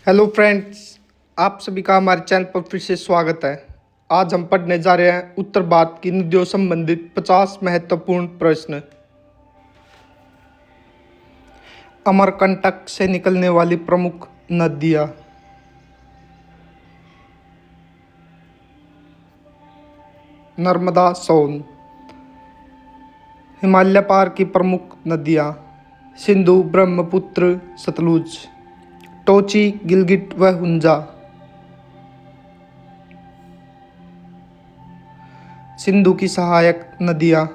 Hello friends, आप सभी का हमारे चैनल पर फिर से स्वागत है। आज हम पढ़ने जा रहे हैं उत्तर भारत की नदियों संबंधित 50 महत्वपूर्ण प्रश्न। अमरकंटक से निकलने वाली प्रमुख नदियाँ। नर्मदा, सोन। हिमालय पार की प्रमुख नदियाँ। सिंधु, ब्रह्मपुत्र, सतलुज। टोची, गिलगिट व हुंजा। सिंधु की सहायक नदियाँ।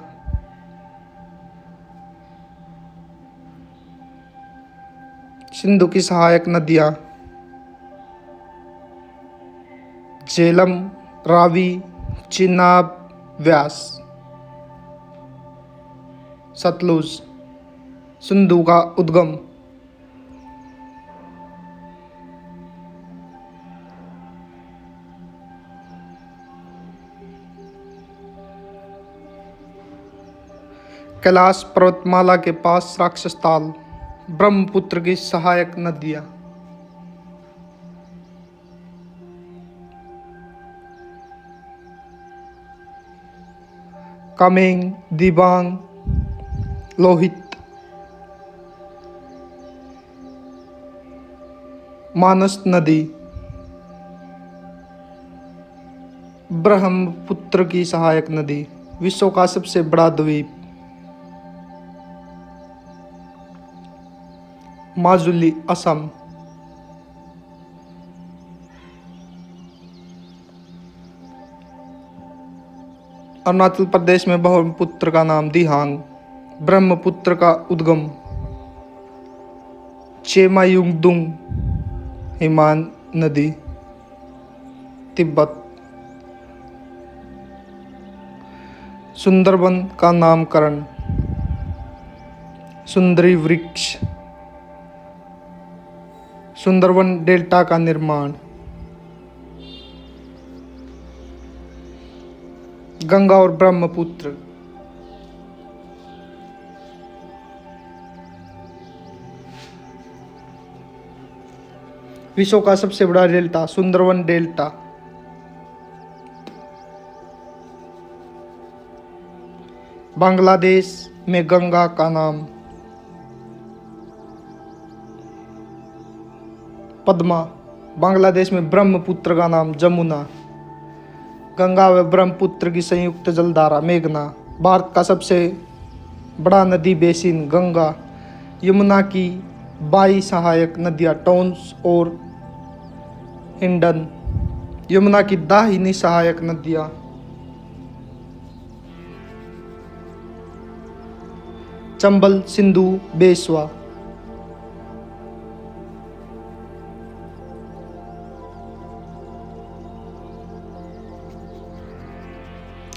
सिंधु की सहायक नदियाँ। झेलम, रावी, चिनाब, व्यास। सतलुज, सिंधु का उद्गम। कैलाश पर्वतमाला के पास राक्षस ताल। ब्रह्मपुत्र की सहायक नदियाँ। कामेंग, दिबांग, लोहित। मानस नदी। ब्रह्मपुत्र की सहायक नदी। विश्व का सबसे बड़ा द्वीप। माजुली, असम। अरुणाचल प्रदेश में ब्रह्मपुत्र का नाम दिहांग। ब्रह्मपुत्र का उद्गम। चेमायुंगदुंग, हिमान नदी, तिब्बत। सुंदरबन का नामकरण। सुंदरी वृक्ष। सुंदरबन डेल्टा का निर्माण। गंगा और ब्रह्मपुत्र। विश्व का सबसे बड़ा डेल्टा सुंदरबन डेल्टा। बांग्लादेश में गंगा का नाम पद्मा। बांग्लादेश में ब्रह्मपुत्र का नाम जमुना। गंगा व ब्रह्मपुत्र की संयुक्त जलधारा मेघना। भारत का सबसे बड़ा नदी बेसिन गंगा। यमुना की 22 सहायक नदियाँ टोंस और हिंडन। यमुना की दाहिनी सहायक नदियाँ। चंबल, सिंधु, बेसवा।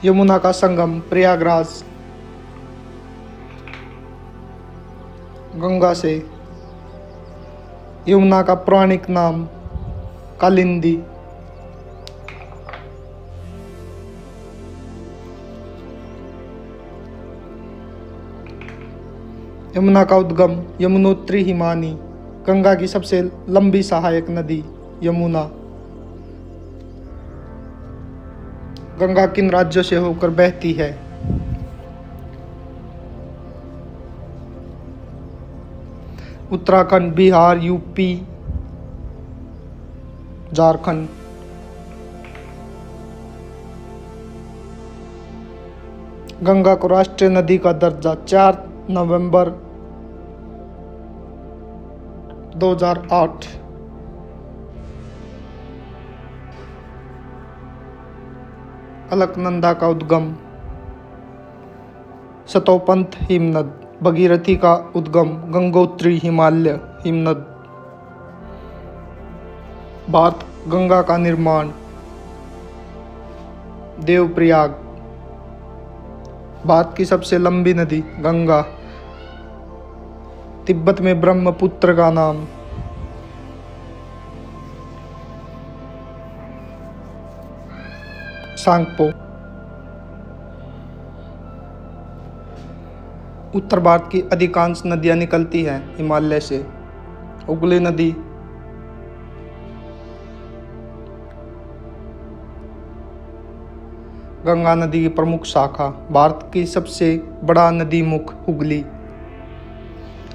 यमुना का संगम प्रयागराज। गंगा से। यमुना का पौराणिक नाम कालिंदी। यमुना का उद्गम यमुनोत्री हिमानी। गंगा की सबसे लंबी सहायक नदी यमुना। गंगा किन राज्यों से होकर बहती है? उत्तराखंड, बिहार, यूपी, झारखंड। गंगा को राष्ट्रीय नदी का दर्जा 4 नवंबर 2008। अलकनंदा का उद्गम सतोपंथ हिमनद। भगीरथी का उद्गम गंगोत्री हिमालय हिमनद। भारत गंगा का निर्माण देवप्रयाग। भारत की सबसे लंबी नदी गंगा। तिब्बत में ब्रह्मपुत्र का नाम सांगपो। उत्तर भारत की अधिकांश नदियां निकलती हैं हिमालय से। हुगली नदी गंगा नदी की प्रमुख शाखा। भारत की सबसे बड़ा नदी मुख हुगली।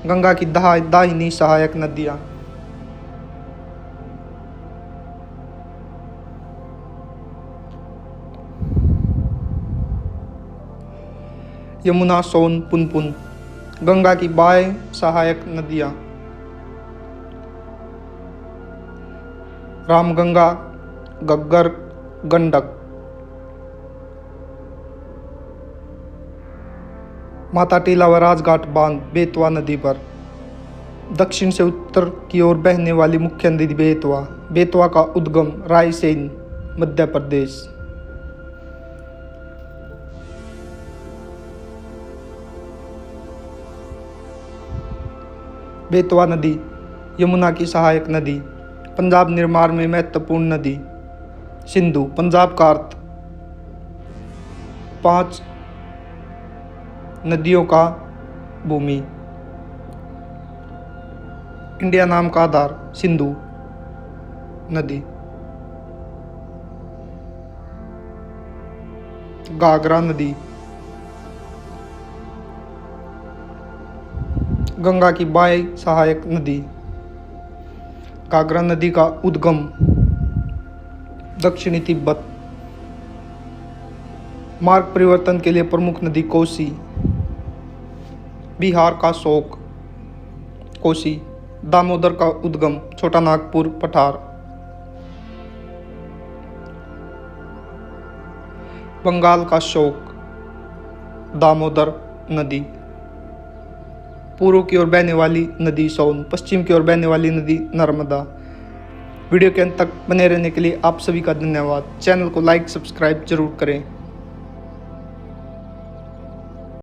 गंगा की दाहिनी सहायक नदियाँ। यमुना, सोन, पुनपुन। गंगा की बाएं सहायक नदियाँ। रामगंगा, घग्गर, गंडक। माता टीला व राजघाट बांध बेतवा नदी पर। दक्षिण से उत्तर की ओर बहने वाली मुख्य नदी बेतवा। बेतवा का उद्गम रायसेन, मध्य प्रदेश। बेतवा नदी यमुना की सहायक नदी। पंजाब निर्माण में महत्वपूर्ण नदी। सिंधु पंजाब का अर्थ 5 नदियों का भूमि। इंडिया नाम का आधार सिंधु नदी। घाघरा नदी। गंगा की बाएं सहायक नदी। घाघरा नदी का उद्गम दक्षिणी तिब्बत। मार्ग परिवर्तन के लिए प्रमुख नदी कोसी। बिहार का शोक कोसी। दामोदर का उद्गम छोटा नागपुर, पठार। बंगाल का शोक दामोदर नदी। पूर्व की ओर बहने वाली नदी सोन। पश्चिम की ओर बहने वाली नदी नर्मदा। वीडियो के अंत तक बने रहने के लिए आप सभी का धन्यवाद। चैनल को लाइक सब्सक्राइब जरूर करें।